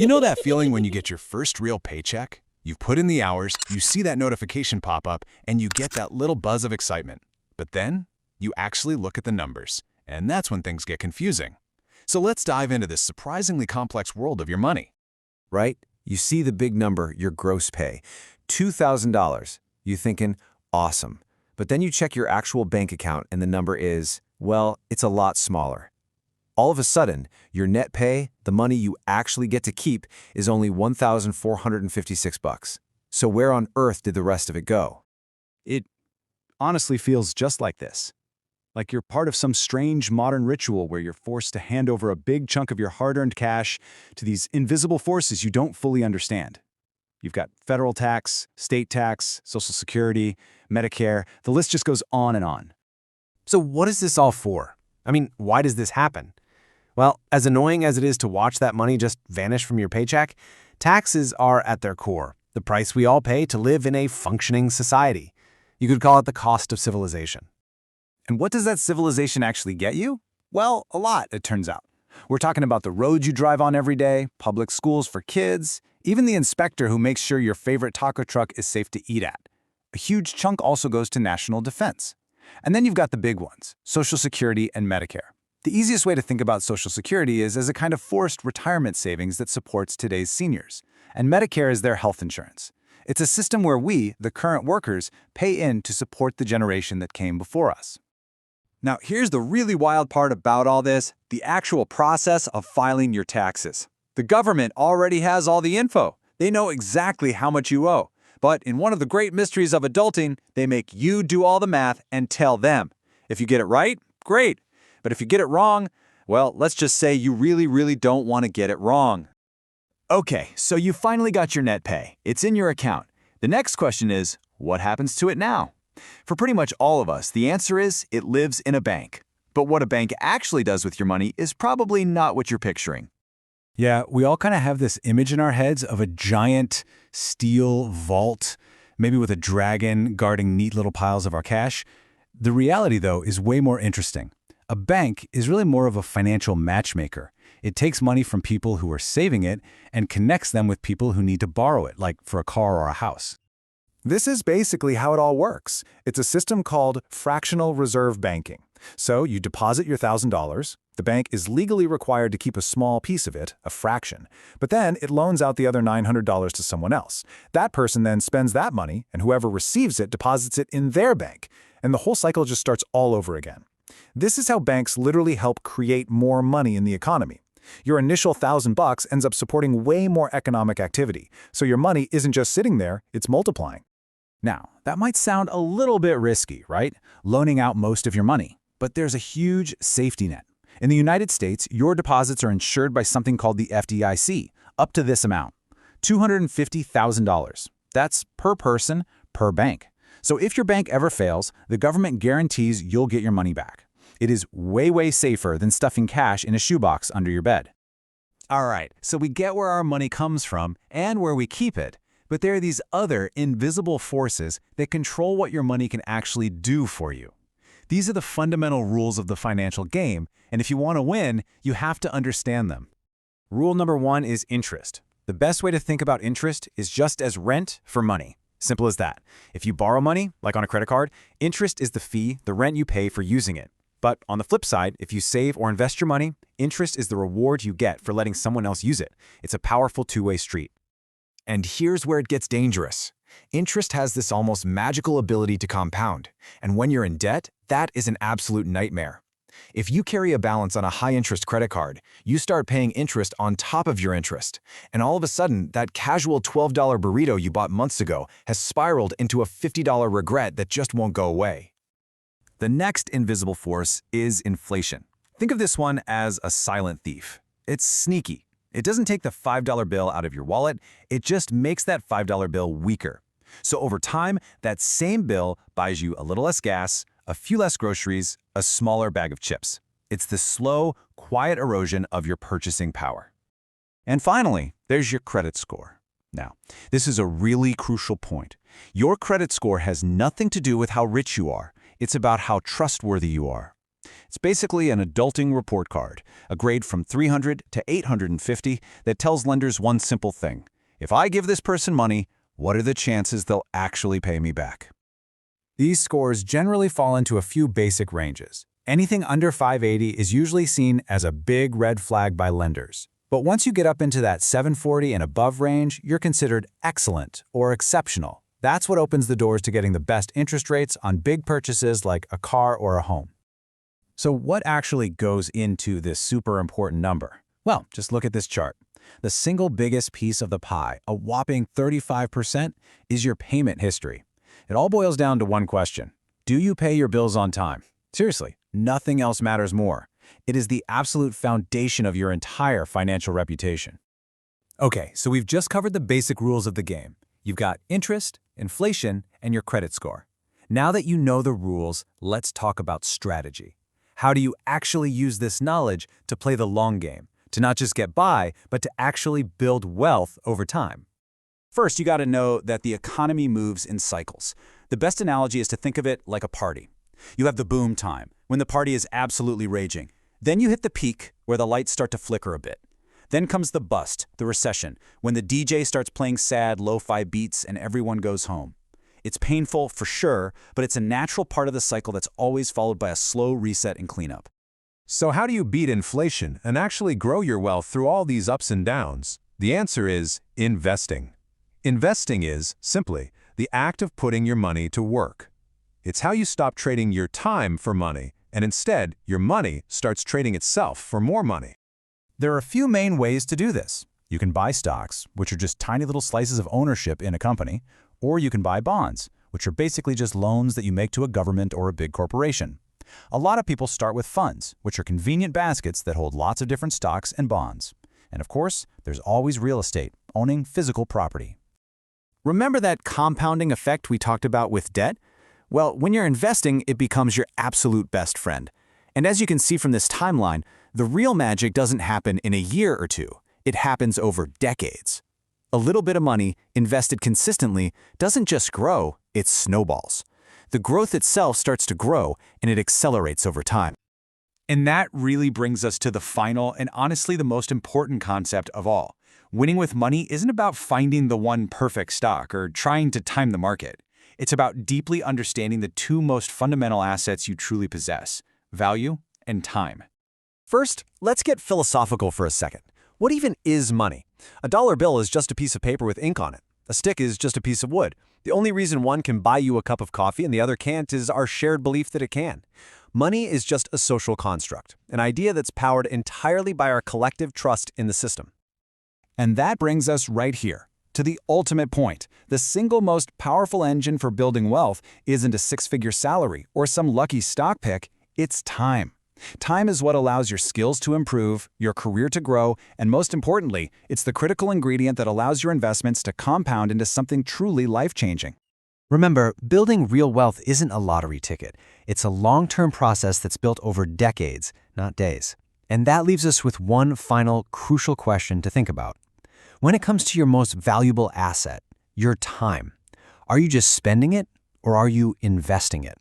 You know that feeling when you get your first real paycheck? You've put in the hours, you see that notification pop up, and you get that little buzz of excitement. But then, you actually look at the numbers, and that's when things get confusing. So let's dive into this surprisingly complex world of your money. Right? You see the big number, your gross pay, $2,000. You thinking, awesome. But then you check your actual bank account and the number is, well, it's a lot smaller. All of a sudden, your net pay, the money you actually get to keep, is only $1,456. So where on earth did the rest of it go? It honestly feels just like this. Like you're part of some strange modern ritual where you're forced to hand over a big chunk of your hard-earned cash to these invisible forces you don't fully understand. You've got federal tax, state tax, Social Security, Medicare, the list just goes on and on. So what is this all for? I mean, why does this happen? Well, as annoying as it is to watch that money just vanish from your paycheck, taxes are at their core, the price we all pay to live in a functioning society. You could call it the cost of civilization. And what does that civilization actually get you? Well, a lot, it turns out. We're talking about the roads you drive on every day, public schools for kids, even the inspector who makes sure your favorite taco truck is safe to eat at. A huge chunk also goes to national defense. And then you've got the big ones, Social Security and Medicare. The easiest way to think about Social Security is as a kind of forced retirement savings that supports today's seniors. And Medicare is their health insurance. It's a system where we, the current workers, pay in to support the generation that came before us. Now, here's the really wild part about all this, the actual process of filing your taxes. The government already has all the info. They know exactly how much you owe. But in one of the great mysteries of adulting, they make you do all the math and tell them. If you get it right, great. But if you get it wrong, well, let's just say you really don't want to get it wrong. Okay, so you finally got your net pay. It's in your account. The next question is, what happens to it now? For pretty much all of us, the answer is it lives in a bank. But what a bank actually does with your money is probably not what you're picturing. Yeah, we all kind of have this image in our heads of a giant steel vault, maybe with a dragon guarding neat little piles of our cash. The reality, though, is way more interesting. A bank is really more of a financial matchmaker. It takes money from people who are saving it and connects them with people who need to borrow it, like for a car or a house. This is basically how it all works. It's a system called Fractional Reserve Banking. So you deposit your $1,000. The bank is legally required to keep a small piece of it, a fraction. But then it loans out the other $900 to someone else. That person then spends that money, and whoever receives it deposits it in their bank. And the whole cycle just starts all over again. This is how banks literally help create more money in the economy. Your initial $1,000 ends up supporting way more economic activity. So your money isn't just sitting there, it's multiplying. Now, that might sound a little bit risky, right? Loaning out most of your money. But there's a huge safety net. In the United States, your deposits are insured by something called the FDIC, up to this amount, $250,000. That's per person, per bank. So if your bank ever fails, the government guarantees you'll get your money back. It is way safer than stuffing cash in a shoebox under your bed. All right, so we get where our money comes from and where we keep it. But there are these other invisible forces that control what your money can actually do for you. These are the fundamental rules of the financial game, and if you want to win, you have to understand them. Rule number 1 is interest. The best way to think about interest is just as rent for money. Simple as that. If you borrow money, like on a credit card, interest is the fee, the rent you pay for using it. But on the flip side, if you save or invest your money, interest is the reward you get for letting someone else use it. It's a powerful two-way street. And here's where it gets dangerous. Interest has this almost magical ability to compound. And when you're in debt, that is an absolute nightmare. If you carry a balance on a high-interest credit card, you start paying interest on top of your interest. And all of a sudden, that casual $12 burrito you bought months ago has spiraled into a $50 regret that just won't go away. The next invisible force is inflation. Think of this one as a silent thief. It's sneaky. It doesn't take the $5 bill out of your wallet, it just makes that $5 bill weaker. So over time, that same bill buys you a little less gas, a few less groceries, a smaller bag of chips. It's the slow, quiet erosion of your purchasing power. And finally, there's your credit score. Now, this is a really crucial point. Your credit score has nothing to do with how rich you are. It's about how trustworthy you are. It's basically an adulting report card, a grade from 300 to 850 that tells lenders one simple thing. If I give this person money, what are the chances they'll actually pay me back? These scores generally fall into a few basic ranges. Anything under 580 is usually seen as a big red flag by lenders. But once you get up into that 740 and above range, you're considered excellent or exceptional. That's what opens the doors to getting the best interest rates on big purchases like a car or a home. So what actually goes into this super important number? Well, just look at this chart. The single biggest piece of the pie, a whopping 35%, is your payment history. It all boils down to one question. Do you pay your bills on time? Seriously, nothing else matters more. It is the absolute foundation of your entire financial reputation. Okay, so we've just covered the basic rules of the game. You've got interest, inflation, and your credit score. Now that you know the rules, let's talk about strategy. How do you actually use this knowledge to play the long game, to not just get by, but to actually build wealth over time? First, you got to know that the economy moves in cycles. The best analogy is to think of it like a party. You have the boom time, when the party is absolutely raging. Then you hit the peak, where the lights start to flicker a bit. Then comes the bust, the recession, when the DJ starts playing sad, lo-fi beats and everyone goes home. It's painful, for sure, but it's a natural part of the cycle that's always followed by a slow reset and cleanup. So how do you beat inflation and actually grow your wealth through all these ups and downs? The answer is investing. Investing is, simply, the act of putting your money to work. It's how you stop trading your time for money, and instead, your money starts trading itself for more money. There are a few main ways to do this. You can buy stocks, which are just tiny little slices of ownership in a company, or you can buy bonds, which are basically just loans that you make to a government or a big corporation. A lot of people start with funds, which are convenient baskets that hold lots of different stocks and bonds. And of course, there's always real estate, owning physical property. Remember that compounding effect we talked about with debt? Well, when you're investing, it becomes your absolute best friend. And as you can see from this timeline, the real magic doesn't happen in a year or two. It happens over decades. A little bit of money, invested consistently, doesn't just grow, it snowballs. The growth itself starts to grow, and it accelerates over time. And that really brings us to the final and honestly the most important concept of all. Winning with money isn't about finding the one perfect stock or trying to time the market. It's about deeply understanding the two most fundamental assets you truly possess: value and time. First, let's get philosophical for a second. What even is money? A dollar bill is just a piece of paper with ink on it. A stick is just a piece of wood. The only reason one can buy you a cup of coffee and the other can't is our shared belief that it can. Money is just a social construct, an idea that's powered entirely by our collective trust in the system. And that brings us right here, to the ultimate point. The single most powerful engine for building wealth isn't a six-figure salary or some lucky stock pick, it's time. Time is what allows your skills to improve, your career to grow, and most importantly, it's the critical ingredient that allows your investments to compound into something truly life-changing. Remember, building real wealth isn't a lottery ticket. It's a long-term process that's built over decades, not days. And that leaves us with one final crucial question to think about. When it comes to your most valuable asset, your time, are you just spending it or are you investing it?